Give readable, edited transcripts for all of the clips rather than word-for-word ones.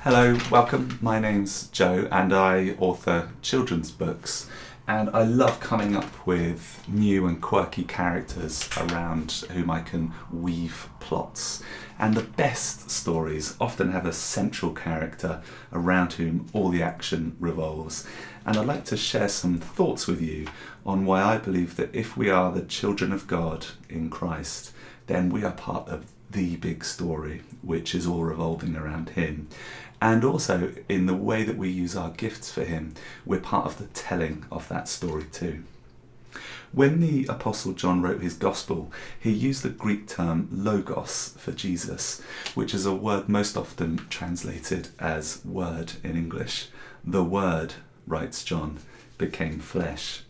Hello, welcome. My name's Joe and I author children's books, and I love coming up with new and quirky characters around whom I can weave plots. And the best stories often have a central character around whom all the action revolves. And I'd like to share some thoughts with you on why I believe that if we are the children of God in Christ, then we are part of the big story, which is all revolving around Him. And also, in the way that we use our gifts for Him, we're part of the telling of that story too. When the Apostle John wrote his Gospel, he used the Greek term logos for Jesus, which is a word most often translated as word in English. The Word, writes John, became flesh.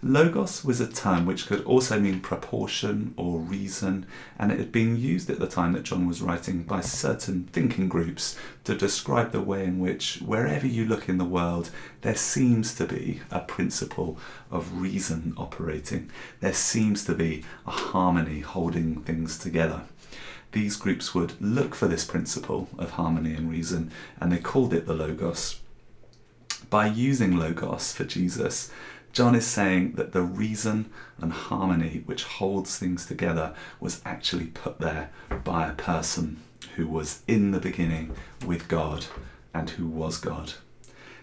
Logos was a term which could also mean proportion or reason, and it had been used at the time that John was writing by certain thinking groups to describe the way in which, wherever you look in the world, there seems to be a principle of reason operating. There seems to be a harmony holding things together. These groups would look for this principle of harmony and reason, and they called it the Logos. By using Logos for Jesus, John is saying that the reason and harmony which holds things together was actually put there by a person who was in the beginning with God and who was God.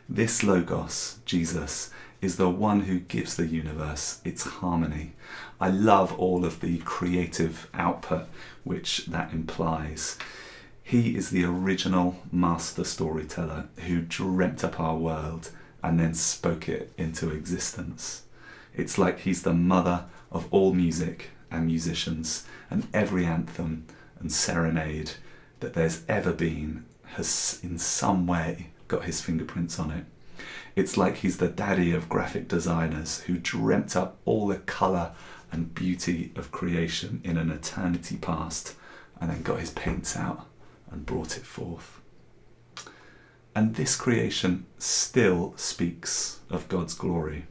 This Logos, Jesus, is the one who gives the universe its harmony. I love all of the creative output which that implies. He is the original master storyteller who dreamt up our world and then spoke it into existence. It's like he's the mother of all music and musicians, and every anthem and serenade that there's ever been has in some way got his fingerprints on it. It's like he's the daddy of graphic designers who dreamt up all the colour and beauty of creation in an eternity past and then got his paints out and brought it forth. And this creation still speaks of God's glory.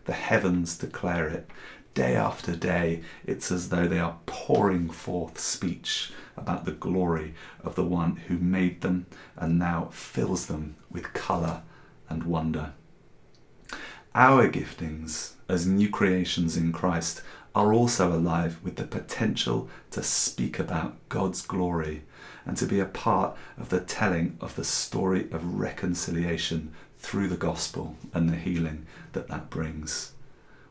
The heavens declare it. Day after day, it's as though they are pouring forth speech about the glory of the one who made them and now fills them with colour and wonder. Our giftings as new creations in Christ are also alive with the potential to speak about God's glory and to be a part of the telling of the story of reconciliation through the gospel and the healing that that brings.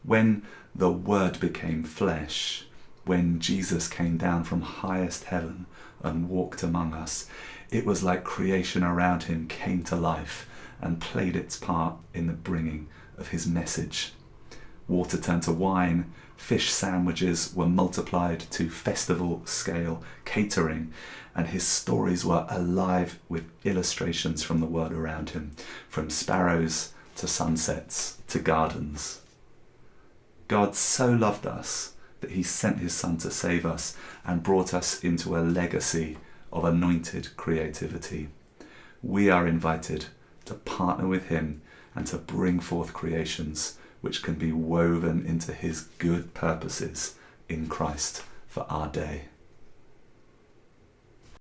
When the Word became flesh, when Jesus came down from highest heaven and walked among us, it was like creation around Him came to life and played its part in the bringing of His message. Water turned to wine, fish sandwiches were multiplied to festival scale catering, and His stories were alive with illustrations from the world around Him, from sparrows to sunsets to gardens. God so loved us that He sent His Son to save us and brought us into a legacy of anointed creativity. We are invited to partner with Him and to bring forth creations which can be woven into His good purposes in Christ for our day.